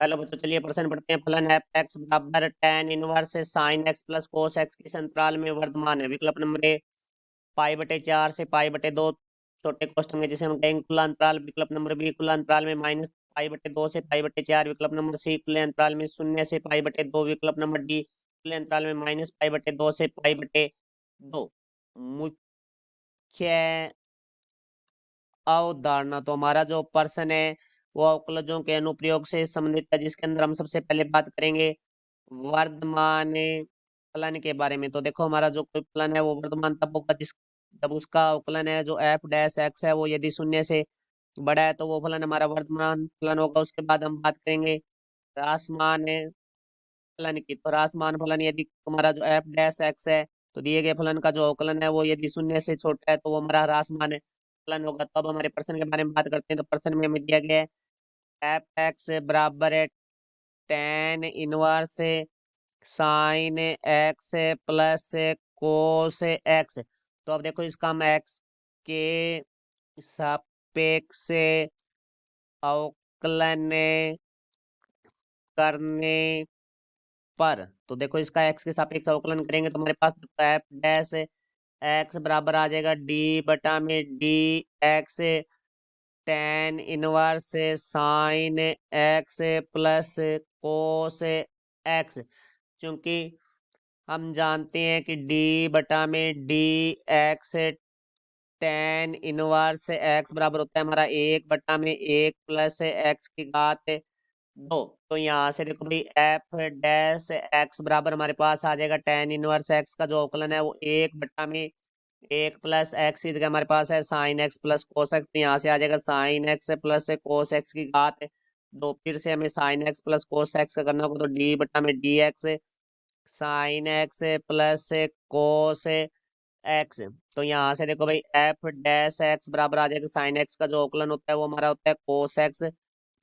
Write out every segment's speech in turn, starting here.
Hello बच्चों, चलिए प्रश्न पढ़ते हैं। फलन एफ एक्स बराबर tan inverse sine x plus cos x किस अंतराल में वर्तमान है। विकल्प नंबर ए पाई/4 से पाई/2 छोटे कोष्ठक में जिसे हम कहेंगे खुला अंतराल। विकल्प नंबर बी खुला अंतराल में -पाई/2 से पाई/4। विकल्प नंबर सी खुले अंतराल में 0 से पाई/2। विकल्प नंबर डी खुले अंतराल में -पाई/2 से पाई/2। मुख्य अवधारणा, तो हमारा जो प्रश्न है वो अवकलजों के अनुप्रयोग से संबंधित है, जिसके अंदर हम सबसे पहले बात करेंगे वर्तमान फलन के बारे में। तो देखो, हमारा जो कोई फलन है वो वर्तमान तब होगा जब उसका अवकलन है जो एफ डैश एक्स है वो यदि 0 से बड़ा है तो वो फलन हमारा वर्तमान फलन होगा। उसके बाद हम बात करेंगे रासमान फलन की। तो रासमान फलन यदि हमारा जो एफ डैश एक्स है तो दिए गए फलन का जो अवकलन है वो यदि 0 से छोटा है तो वो हमारा रासमान फलन होगा। तो अब हमारे प्रश्न के बारे में बात करते हैं। तो प्रश्न में हमें दिया गया है एफ एक्स बराबर है tan inverse sine x plus cos x. तो अब देखो, इसका हम एक्स के सापेक्ष अवकलन करने पर, तो देखो इसका एक्स के सापेक्ष अवकलन करेंगे तो हमारे पास एफ डैश एक्स बराबर आ जाएगा D x tan inverse sine x plus cos x. क्योंकि हम जानते हैं कि D x tan inverse x बराबर होता है हमारा 1/1 प्लस एक्स की घात 2। तो यहाँ से देखो भाई एफ डैश एक्स बराबर हमारे पास आ जाएगा tan इनवर्स एक्स का जो अवकलन है वो 1/1 प्लस एक्स की जगह हमारे पास है sine x plus cos x. तो यहाँ से आ जाएगा sine x plus cos x की घात 2। फिर से हमें sine x plus cos x का करना होगा, तो D x sine x plus cos x. तो यहाँ से देखो भाई एफ डैश एक्स बराबर आ जाएगा साइन एक्स का जो अवकलन होता है वो हमारा होता है cos x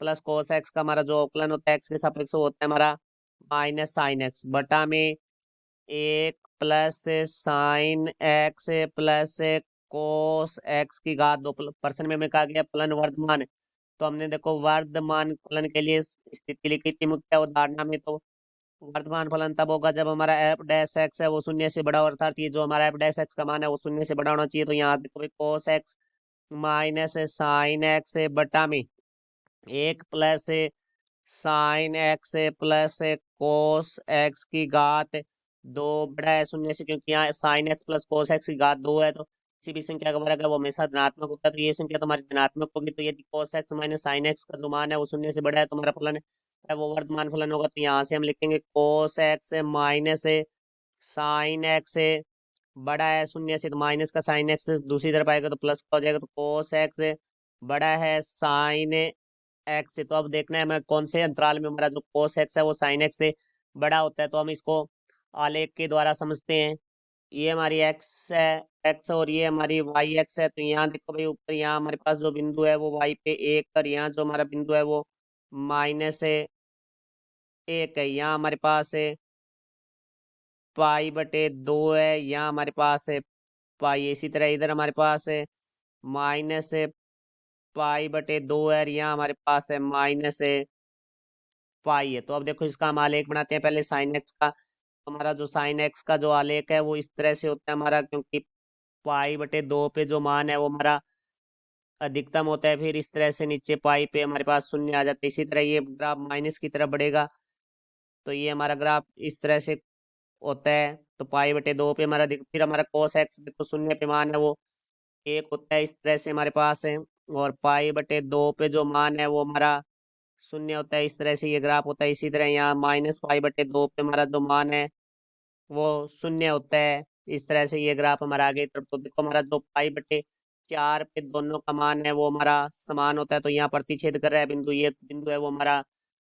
plus cos x का हमारा जो अवकलन होता है एक्स के सापेक्ष होता है हमारा माइनस साइन एक्स बटा में 1 plus sine x plus cos x की घात 2। प्रश्न में हमें कहा गया फलन वर्तमान। तो हमने देखो वर्तमान फलन के लिए स्थिति लिखी थी मुख्य अवधारणा में। तो वर्तमान फलन तब होगा जब हमारा एफ डैश एक्स है वो 0 से बड़ा, अर्थात ये जो हमारा एफ डैश एक्स का मान है वो 0 से बड़ा होना चाहिए। तो यहाँ देखो cos x minus sine x बटा में 1 plus sine x plus cos x की घात 2 बड़ा है 0 से, क्योंकि यहाँ sine x plus cos x की घात 2 है। तो किसी भी संख्या का वर्ग है वो हमेशा धनात्मक होता है, तो ये संख्या तो हमारी धनात्मक होगी। तो यदि cos x minus sine x का जो मान है वो 0 से बड़ा है तो हमारा फलन है वो वर्तमान फलन होगा। तो यहाँ से हम लिखेंगे cos x minus sine x बड़ा है 0 से, तो माइनस का साइन एक्स दूसरी तरफ आएगा तो प्लस का हो जाएगा। तो कोस एक्स बड़ा है साइन एक्स से। तो अब देखना है हमें कौन से अंतराल में हमारा जो कोस एक्स है वो साइन एक्स से बड़ा होता है। तो हम इसको आलेख के द्वारा समझते हैं। ये हमारी एक्स है, एक्स, और ये हमारी वाई एक्स है। तो यहाँ देखो भाई ऊपर यहाँ हमारे पास जो बिंदु है वो वाई पे 1, और यहाँ जो हमारा बिंदु है वो -1 है। यहाँ हमारे पास है पाई/2 है, यहाँ हमारे पास है पाई। इसी तरह इधर हमारे पास है -पाई/2 है, और यहाँ हमारे पास है पाई है। तो अब देखो इसका हम आलेख बनाते हैं पहले साइन एक्स का। हमारा जो साइन एक्स का जो आलेख है वो इस तरह से होता है हमारा, क्योंकि पाई/2 पे जो मान है वो हमारा अधिकतम होता है। फिर इस तरह से नीचे पाई पे हमारे पास 0 आ जाता है। इसी तरह ये ग्राफ माइनस की तरफ बढ़ेगा तो ये हमारा ग्राफ इस तरह से होता है। तो पाई/2 पे हमारा फिर हमारा कोस एक्स देखो 0 पे मान है वो 1 होता है, इस तरह से हमारे पास है। और पाई/2 पे जो मान है वो हमारा 0 होता है, इस तरह से ये ग्राफ होता है। इसी तरह यहाँ -पाई/2 पे हमारा जो मान है वो 0 होता है, इस तरह से ये ग्राफ हमारा आगे की तरफ। तो देखो हमारा जो पाई/4 पे दोनों का मान है वो हमारा समान होता है। तो यहाँ प्रतिच्छेद कर रहा है बिंदु, ये बिंदु है वो हमारा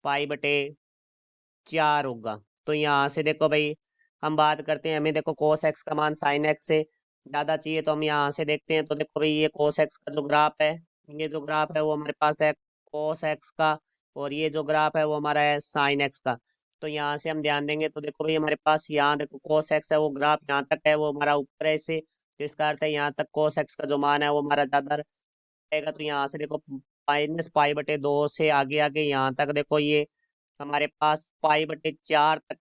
पाई/4 होगा। तो यहाँ से देखो भाई हम बात करते हैं, हमें देखो कोस एक्स का मान साइन एक्स से ज़्यादा चाहिए। तो हम यहाँ से देखते हैं, तो देखो भाई ये कोस एक्स का जो ग्राफ है, ये जो ग्राफ है वो हमारे पास है कोस एक्स का, और ये जो ग्राफ है वो हमारा है साइन एक्स का। तो यहाँ से हम ध्यान देंगे तो देखो भाई हमारे पास यहाँ देखो कोस एक्स है वो ग्राफ यहाँ तक है वो हमारा ऊपर है इसे, तो इसका अर्थ है यहाँ तक कोस एक्स का जो मान है वो हमारा ज़्यादा रहेगा। तो यहाँ से देखो -पाई/2 से आगे आगे यहाँ तक देखो ये हमारे पास पाई बटे 4 तक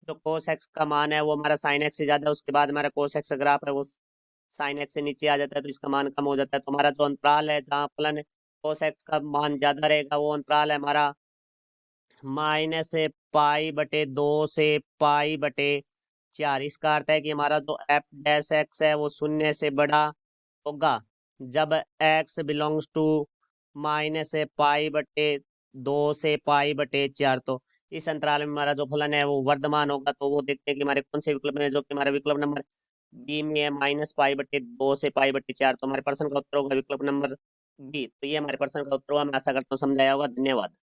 जो कोस एक्स का मान है वो हमारा साइन एक्स से ज्यादा है, उसके बाद हमारा कोस एक्स ग्राफ है वो साइन एक्स से नीचे आ जाता है, तो इसका मान कम हो जाता है। तो हमारा जो अंतराल है जहाँ फलन कोस एक्स का मान ज्यादा रहेगा वो अंतराल है हमारा माइनस पाई बटे 2 से पाई बटे 4। इसका अर्थ है कि हमारा जो एफ डैश एक्स है वो शून्य से बड़ा होगा जब x belongs to minus pi बटे 2 से पाई बटे 4। तो इस अंतराल में हमारा जो फलन है वो वर्धमान होगा। तो वो देखते हैं कि हमारे कौन से विकल्प में, जो कि हमारा विकल्प नंबर बी में है माइनस पाई बटे 2 से पाई बटे 4। तो हमारे प्रश्न का उत्तर होगा विकल्प नंबर बी। तो ये हमारे प्रश्न का उत्तर हुआ। मैं आशा करता हूँ समझाया होगा। धन्यवाद।